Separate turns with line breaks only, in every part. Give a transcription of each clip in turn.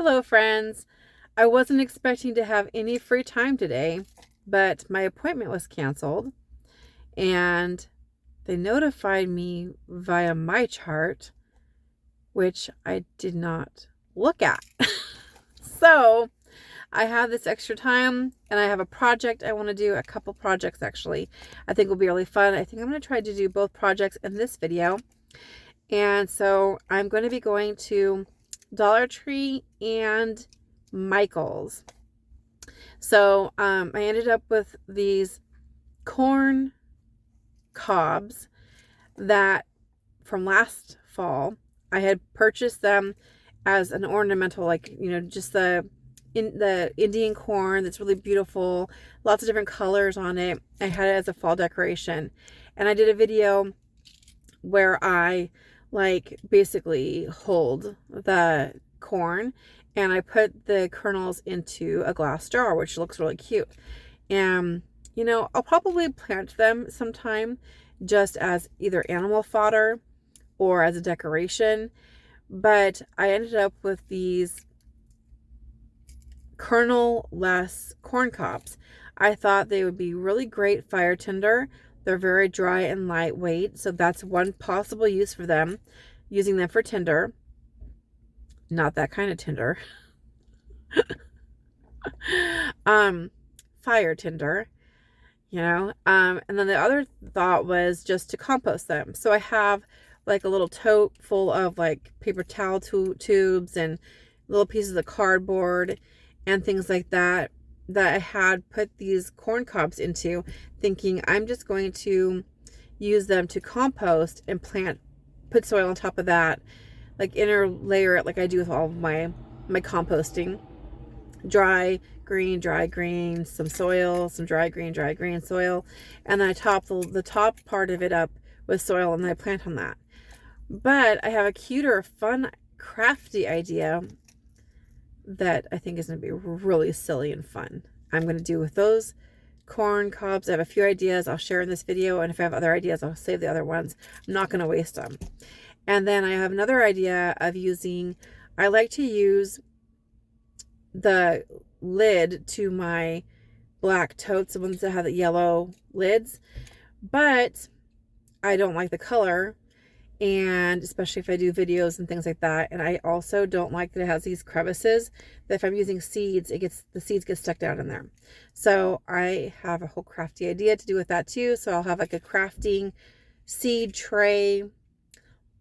Hello friends. I wasn't expecting to have any free time today, but my appointment was canceled and they notified me via my chart, which I did not look at. So I have this extra time and I have a project I want to do, a couple projects actually. I think will be really fun. I think I'm going to try to do both projects in this video. And so I'm going to be going to Dollar Tree and Michael's. So I ended up with these corn cobs that from last fall. I had purchased them as an ornamental, like, you know, just the Indian corn that's really beautiful, lots of different colors on it. I had it as a fall decoration, and I did a video where I like basically hold the corn and I put the kernels into a glass jar, which looks really cute. And you know, I'll probably plant them sometime just as either animal fodder or as a decoration, but I ended up with these kernel-less corn cobs. I thought they would be really great fire tinder. They're very dry and lightweight, so that's one possible use for them, using them for tinder. Not that kind of tinder. Fire tinder, you know. And then the other thought was just to compost them. So I have like a little tote full of like paper towel tubes and little pieces of cardboard and things like that I had put these corn cobs into, thinking I'm just going to use them to compost and put soil on top of that, like inner layer it like I do with all of my composting. Dry green, some soil, some dry green soil, and then I top the top part of it up with soil and then I plant on that. But I have a cuter, fun, crafty idea that I think is going to be really silly and fun. I'm going to do with those corn cobs. I have a few ideas I'll share in this video, and if I have other ideas, I'll save the other ones. I'm not going to waste them. And then I have another idea of using, I like to use the lid to my black totes, the ones that have the yellow lids, but I don't like the color, and especially if I do videos and things like that. And I also don't like that it has these crevices that if I'm using seeds, the seeds get stuck down in there. So I have a whole crafty idea to do with that too. So I'll have like a crafting seed tray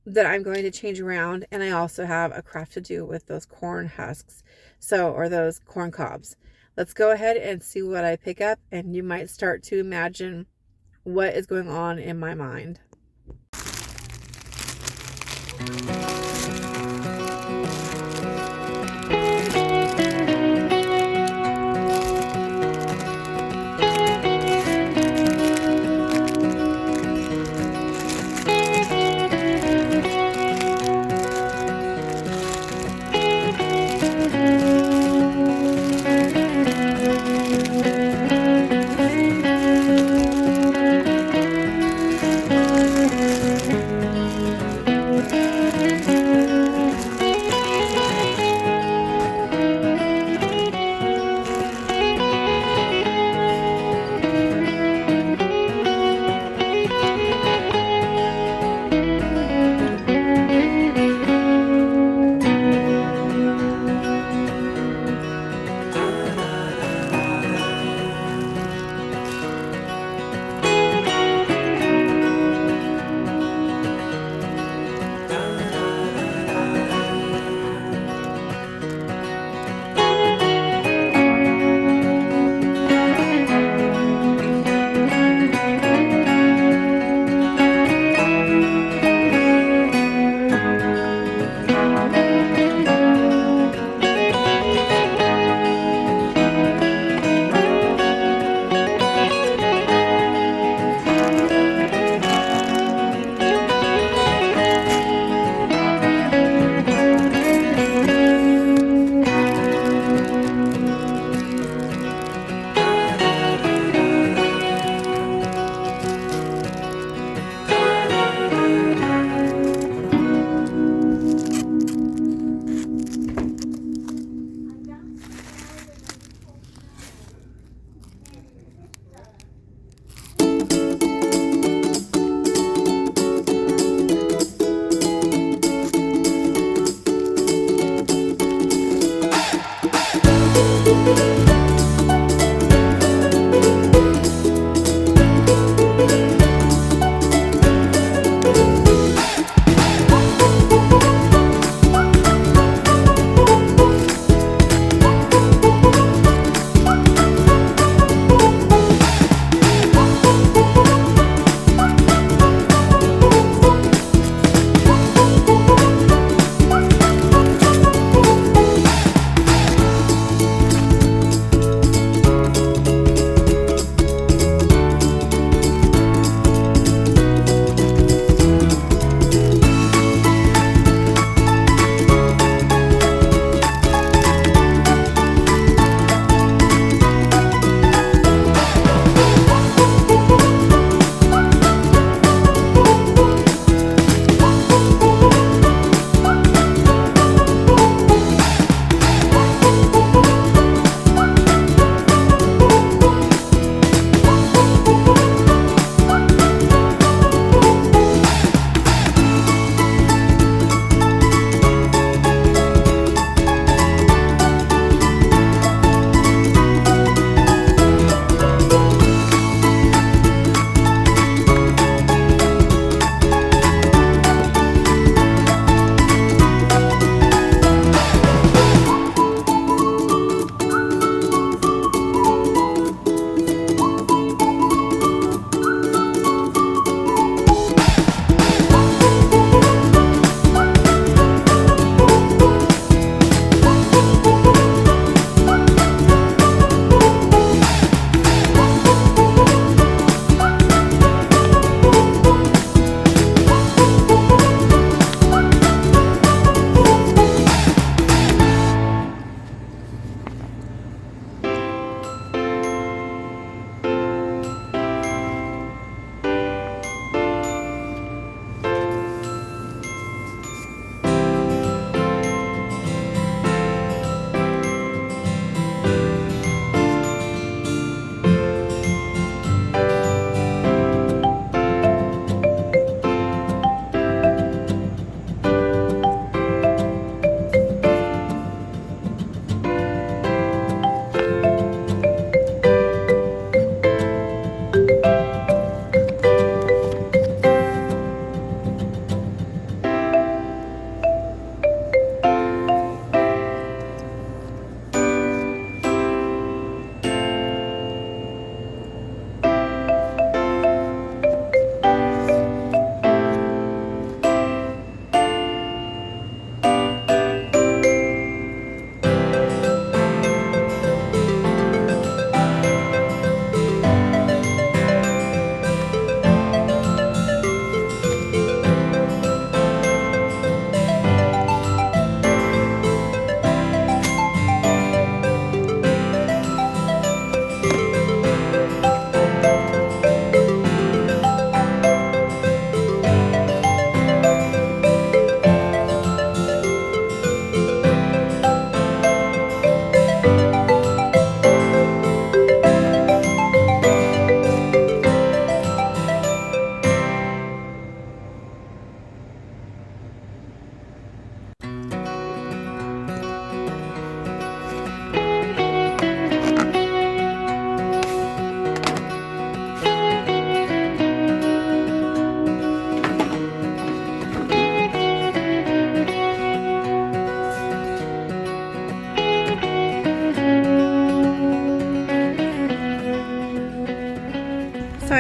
that I'm going to change around. And I also have a craft to do with those corn husks. Or those corn cobs. Let's go ahead and see what I pick up, and you might start to imagine what is going on in my mind.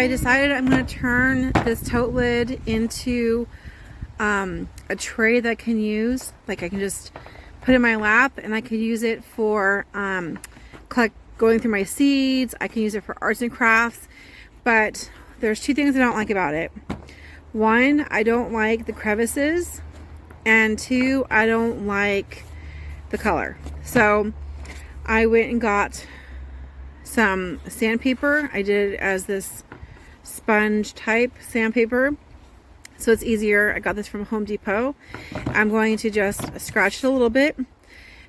I decided I'm going to turn this tote lid into a tray that I can use. Like I can just put it in my lap, and I could use it for going through my seeds. I can use it for arts and crafts. But there's two things I don't like about it. One, I don't like the crevices, and two, I don't like the color. So I went and got some sandpaper. I did it as this sponge type sandpaper, so it's easier. I got this from Home Depot. I'm going to just scratch it a little bit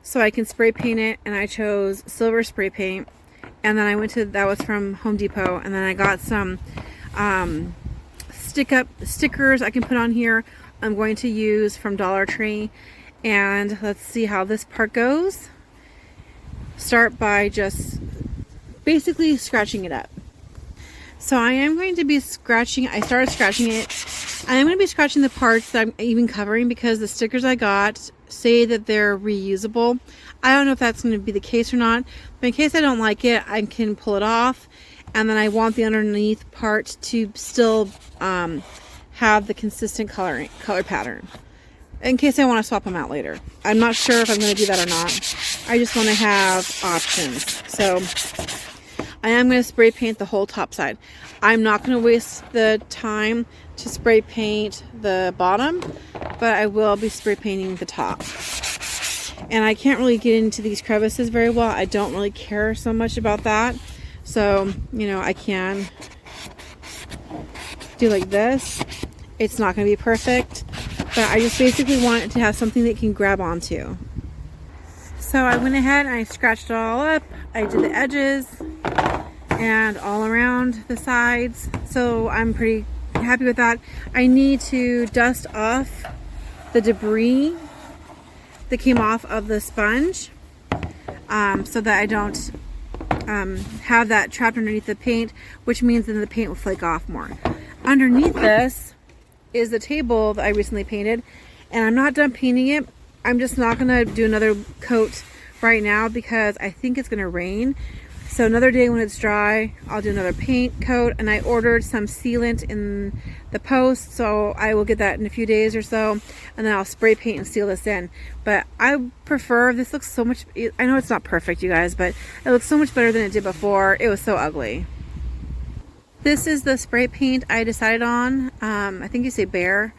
so I can spray paint it, and I chose silver spray paint. And then I went to, that was from Home Depot, and then I got some stickers I can put on here. I'm going to use from Dollar Tree, and let's see how this part goes. Start by just basically scratching it up. So I am going to be scratching, I started scratching it. I'm going to be scratching the parts that I'm even covering, because the stickers I got say that they're reusable. I don't know if that's going to be the case or not, but in case I don't like it, I can pull it off. And then I want the underneath part to still have the consistent color pattern, in case I want to swap them out later. I'm not sure if I'm going to do that or not. I just want to have options. So I am going to spray paint the whole top side. I'm not going to waste the time to spray paint the bottom, but I will be spray painting the top. And I can't really get into these crevices very well. I don't really care so much about that. So, you know, I can do like this. It's not going to be perfect, but I just basically want it to have something that you can grab onto. So I went ahead and I scratched it all up. I did the edges and all around the sides. So I'm pretty happy with that. I need to dust off the debris that came off of the sponge so that I don't have that trapped underneath the paint, which means then the paint will flake off more. Underneath this is the table that I recently painted, and I'm not done painting it. I'm just not gonna do another coat right now because I think it's gonna rain. So another day when it's dry, I'll do another paint coat, and I ordered some sealant in the post, so I will get that in a few days or so, and then I'll spray paint and seal this in. But I prefer, this looks so much, I know it's not perfect, you guys, but it looks so much better than it did before. It was so ugly. This is the spray paint I decided on. I think you say Bear.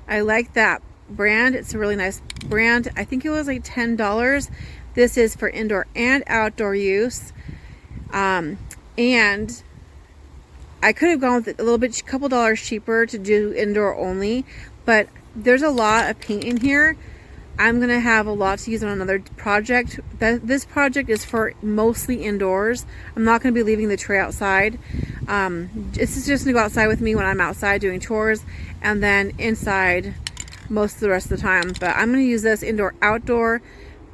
I like that brand. It's a really nice brand. I think it was like $10. This is for indoor and outdoor use. And I could have gone with a little bit, couple dollars cheaper to do indoor only, but there's a lot of paint in here. I'm gonna have a lot to use on another project. This project is for mostly indoors. I'm not gonna be leaving the tray outside. It's just gonna go outside with me when I'm outside doing chores, and then inside most of the rest of the time. But I'm gonna use this indoor outdoor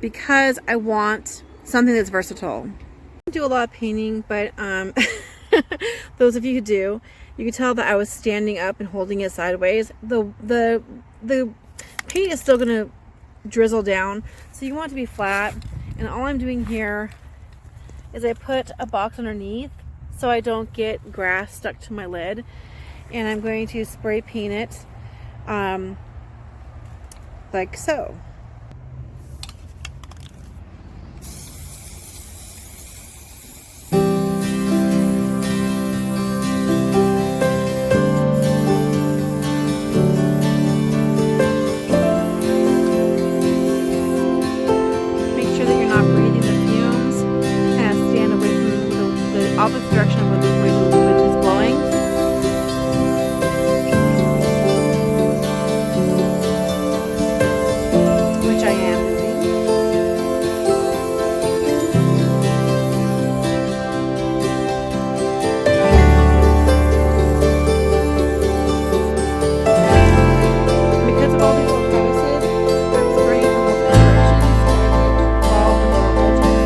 because I want something that's versatile. I do a lot of painting, but those of you who do, you can tell that I was standing up and holding it sideways. The paint is still gonna drizzle down, so you want it to be flat. And all I'm doing here is I put a box underneath so I don't get grass stuck to my lid, and I'm going to spray paint it like so. Opposite direction of the way the wind is blowing. Which I am doing. Because of all these little crevices, I'm spraying from both directions while the motor voltage.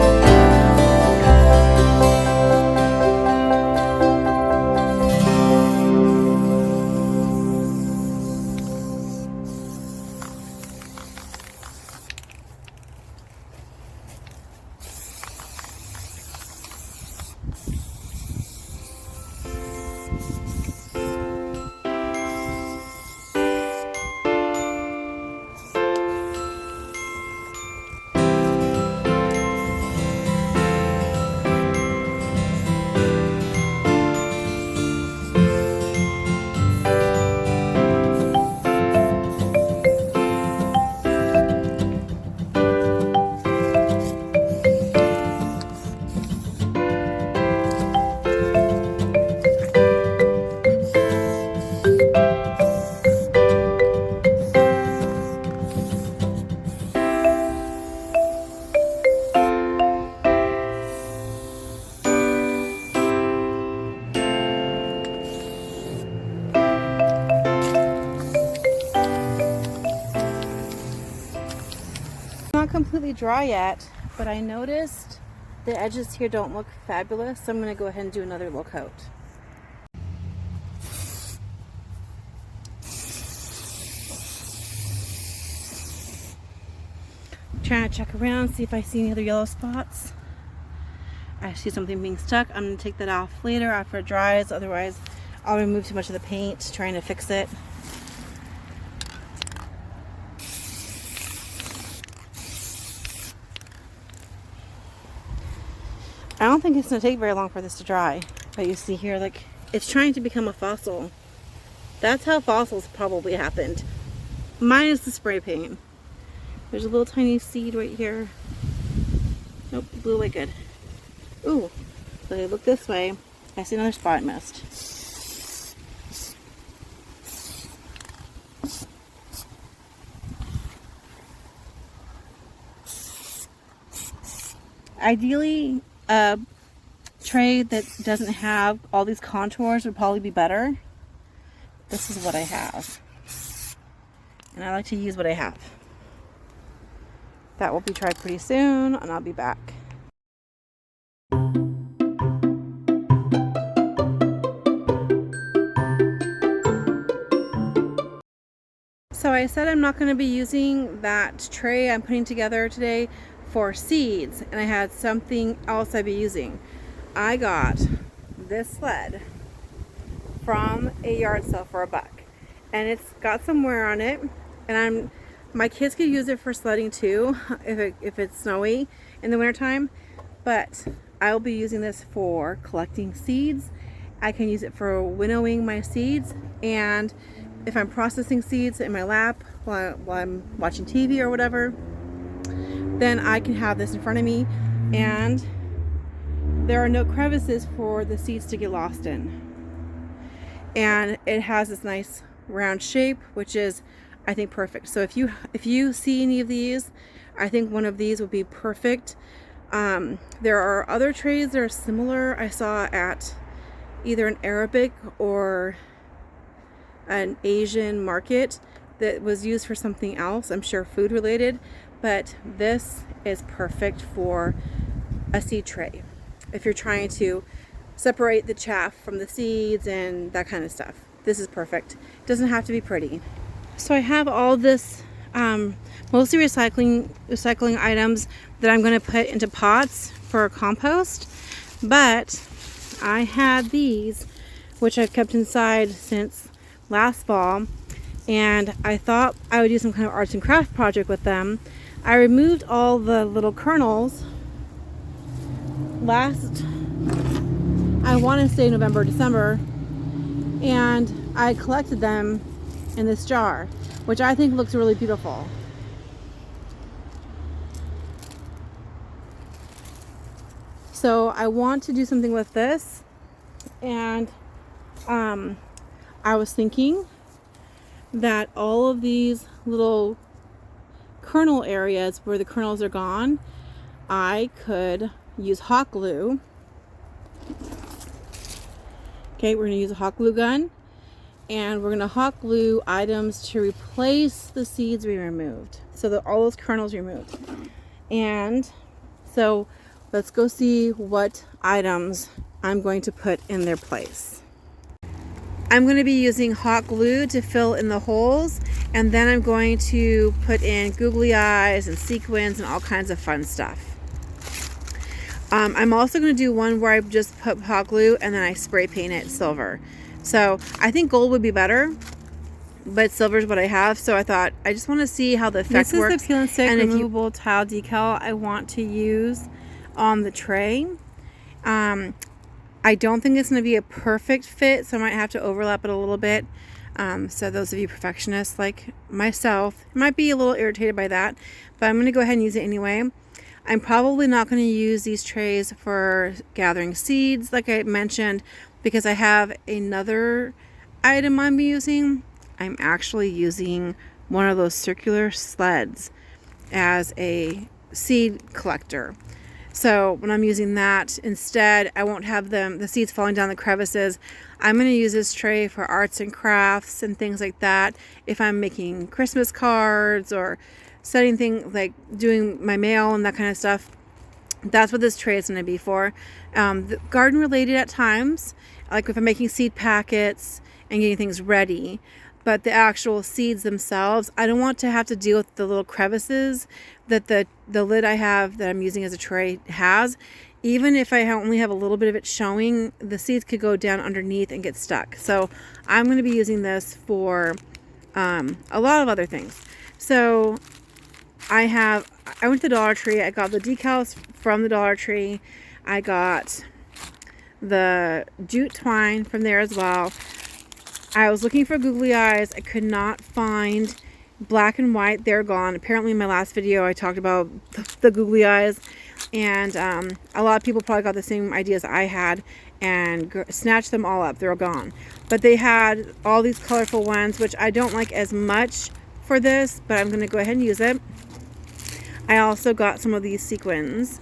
completely dry yet, but I noticed the edges here don't look fabulous, so I'm going to go ahead and do another little coat. Trying to check around, see if I see any other yellow spots. I see something being stuck. I'm going to take that off later after it dries, otherwise I'll remove too much of the paint trying to fix it. I don't think it's going to take very long for this to dry, but you see here, like, it's trying to become a fossil. That's how fossils probably happened, minus the spray paint. There's a little tiny seed right here. Nope, blew away good. Ooh, so I look this way, I see another spot I missed. Ideally, a tray that doesn't have all these contours would probably be better. This is what I have, and I like to use what I have. That will be tried pretty soon, and I'll be back. So I said I'm not going to be using that tray I'm putting together today for seeds, and I had something else I'd be using. I got this sled from a yard sale for $1, and it's got some wear on it, and my kids could use it for sledding too if it's snowy in the wintertime, but I'll be using this for collecting seeds. I can use it for winnowing my seeds, and if I'm processing seeds in my lap while I'm watching TV or whatever, then I can have this in front of me, and there are no crevices for the seeds to get lost in. And it has this nice round shape, which is, I think, perfect. So if you see any of these, I think one of these would be perfect. There are other trays that are similar. I saw at either an Arabic or an Asian market that was used for something else, I'm sure food related, but this is perfect for a seed tray if you're trying to separate the chaff from the seeds and that kind of stuff. This is perfect. It doesn't have to be pretty. So I have all this mostly recycling items that I'm going to put into pots for compost, but I had these, which I've kept inside since last fall, and I thought I would do some kind of arts and craft project with them. I removed all the little kernels I want to say November, December, and I collected them in this jar, which I think looks really beautiful. So I want to do something with this, and I was thinking that all of these little kernel areas where the kernels are gone, I could use hot glue. Okay, we're going to use a hot glue gun, and we're going to hot glue items to replace the seeds we removed, so that all those kernels removed. And so let's go see what items I'm going to put in their place. I'm going to be using hot glue to fill in the holes, and then I'm going to put in googly eyes and sequins and all kinds of fun stuff. I'm also going to do one where I just put hot glue and then I spray paint it silver. So I think gold would be better, but silver is what I have. So I thought I just want to see how the effect works. This is the peel and stick removable tile decal I want to use on the tray. I don't think it's going to be a perfect fit, so I might have to overlap it a little bit. So those of you perfectionists like myself might be a little irritated by that, but I'm going to go ahead and use it anyway. I'm probably not going to use these trays for gathering seeds, like I mentioned, because I have another item I'm using. I'm actually using one of those circular sleds as a seed collector. So when I'm using that instead, I won't have the seeds falling down the crevices. I'm going to use this tray for arts and crafts and things like that. If I'm making Christmas cards or setting things, like doing my mail and that kind of stuff, that's what this tray is going to be for. Garden related at times, like if I'm making seed packets and getting things ready. But the actual seeds themselves, I don't want to have to deal with the little crevices that the lid I have that I'm using as a tray has. Even if I only have a little bit of it showing, the seeds could go down underneath and get stuck. So I'm going to be using this for a lot of other things. So I went to the Dollar Tree. I got the decals from the Dollar Tree. I got the jute twine from there as well. I was looking for Googly Eyes. I could not find black and white. They're gone. Apparently in my last video I talked about the Googly Eyes, and a lot of people probably got the same ideas I had and snatched them all up. They're gone. But they had all these colorful ones, which I don't like as much for this, but I'm going to go ahead and use it. I also got some of these sequins,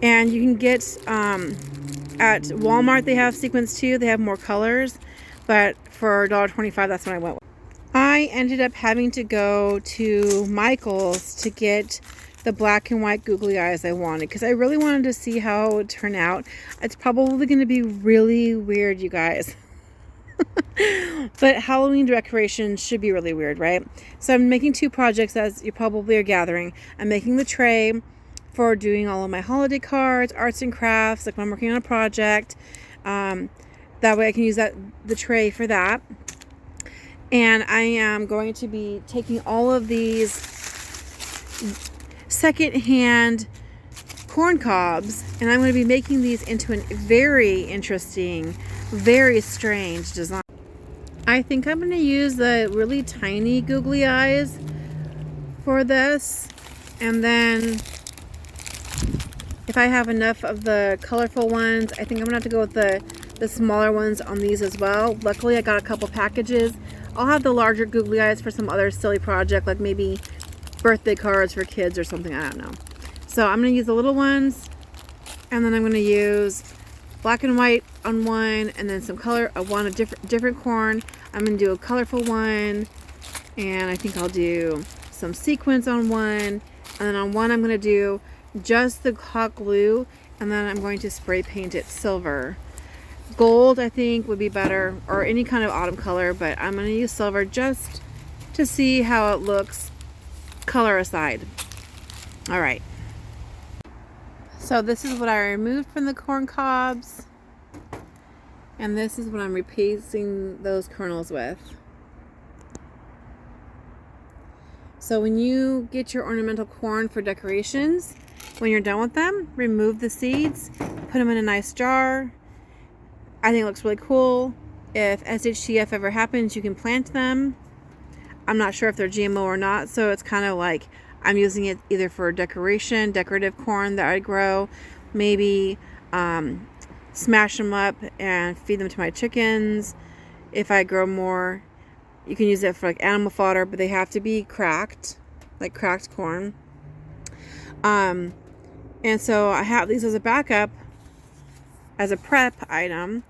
and you can get at Walmart, they have sequins too. They have more colors, but for $1.25, that's what I went with. I ended up having to go to Michael's to get the black and white Googly Eyes I wanted, because I really wanted to see how it would turn out. It's probably going to be really weird, you guys. But Halloween decorations should be really weird, right? So I'm making two projects, as you probably are gathering. I'm making the tray for doing all of my holiday cards, arts and crafts, like when I'm working on a project. That way I can use the tray for that. And I am going to be taking all of these secondhand corn cobs, and I'm going to be making these into a very interesting, very strange design. I think I'm going to use the really tiny Googly Eyes for this, and then if I have enough of the colorful ones, I think I'm going to have to go with the smaller ones on these as well. Luckily I got a couple packages. I'll have the larger Googly Eyes for some other silly project, like maybe birthday cards for kids or something, I don't know. So I'm going to use the little ones, and then I'm going to use black and white on one, and then some color. I want a different corn. I'm going to do a colorful one, and I think I'll do some sequins on one, and then on one I'm going to do just the hot glue, and then I'm going to spray paint it silver. Gold I think would be better, or any kind of autumn color, but I'm going to use silver just to see how it looks, color aside. All right. So this is what I removed from the corn cobs, and this is what I'm replacing those kernels with. So when you get your ornamental corn for decorations, when you're done with them, remove the seeds, put them in a nice jar. I think it looks really cool. If SHTF ever happens, you can plant them. I'm not sure if they're GMO or not, so it's kind of like I'm using it either for decoration, decorative corn that I grow, maybe smash them up and feed them to my chickens. If I grow more, you can use it for like animal fodder, but they have to be cracked, like cracked corn. And so I have these as a backup, as a prep item.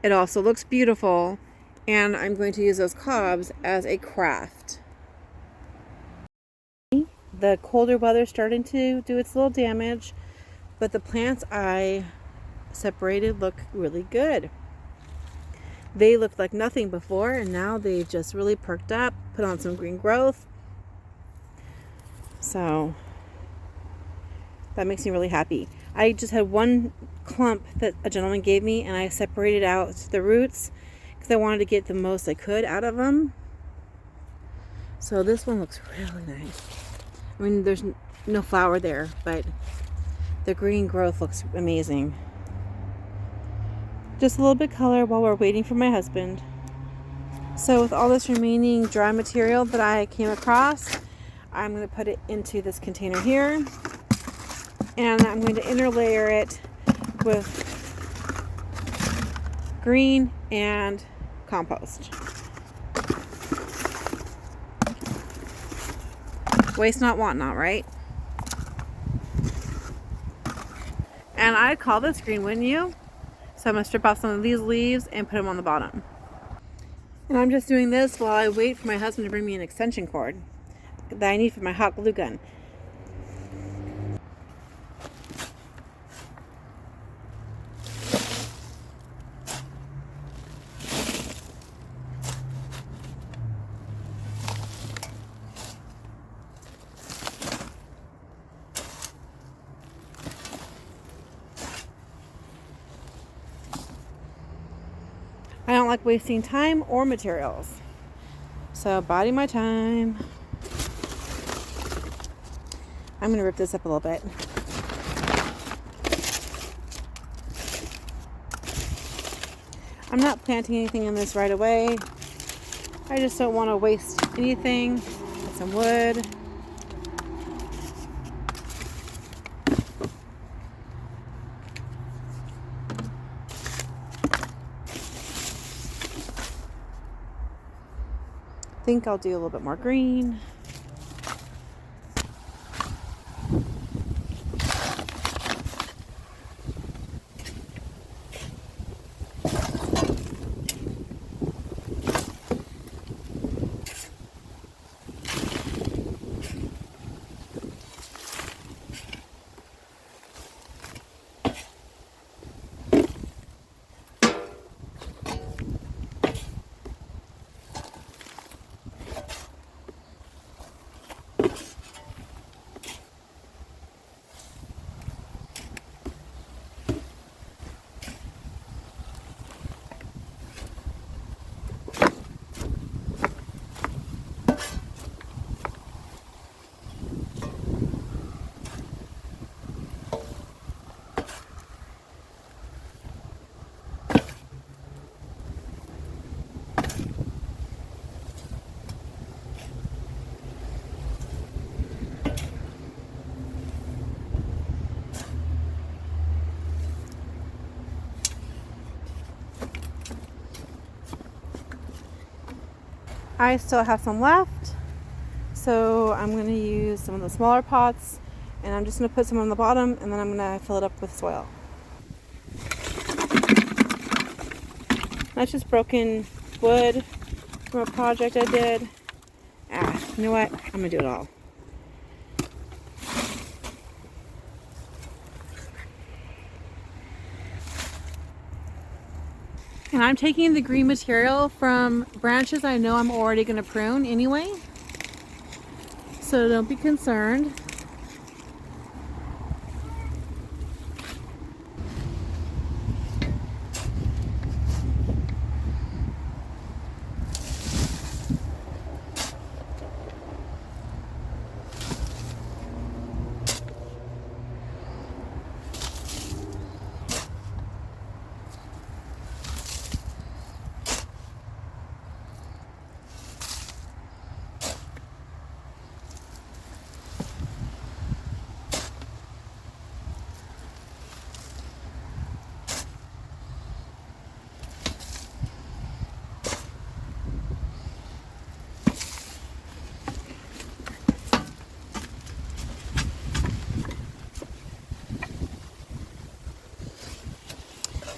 It also looks beautiful, and I'm going to use those cobs as a craft. The colder weather starting to do its little damage, but the plants I separated look really good. They looked like nothing before, and now they've just really perked up, put on some green growth. So that makes me really happy. I just had one clump that a gentleman gave me, and I separated out the roots because I wanted to get the most I could out of them. So this one looks really nice. I mean, there's no flower there, but the green growth looks amazing. Just a little bit of color while we're waiting for my husband. So with all this remaining dry material that I came across, I'm going to put it into this container here, and I'm going to interlayer it with green and compost. Waste not, want not, right? And I'd call this green, wouldn't you? So I'm going to strip off some of these leaves and put them on the bottom. And I'm just doing this while I wait for my husband to bring me an extension cord. that I need for my hot glue gun. I don't like wasting time or materials. So, biding my time. I'm going to rip this up a little bit. I'm not planting anything in this right away. I just don't want to waste anything. Get some wood. I think I'll do a little bit more green. I still have some left, so I'm going to use some of the smaller pots, and I'm just going to put some on the bottom, and then I'm going to fill it up with soil. That's just broken wood from a project I did. You know what? I'm going to do it all. And I'm taking the green material from branches I know I'm already going to prune anyway. So don't be concerned.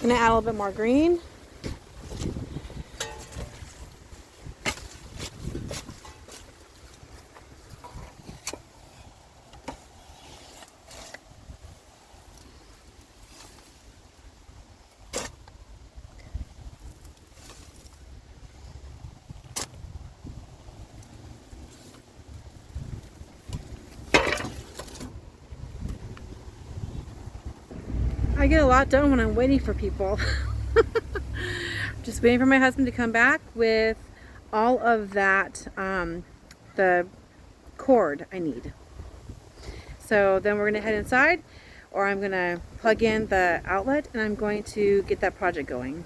I'm going to add a little bit more green. I get a lot done when I'm waiting for people. Just waiting for my husband to come back with all of that, the cord I need. So then we're going to head inside, or I'm going to plug in the outlet, and I'm going to get that project going.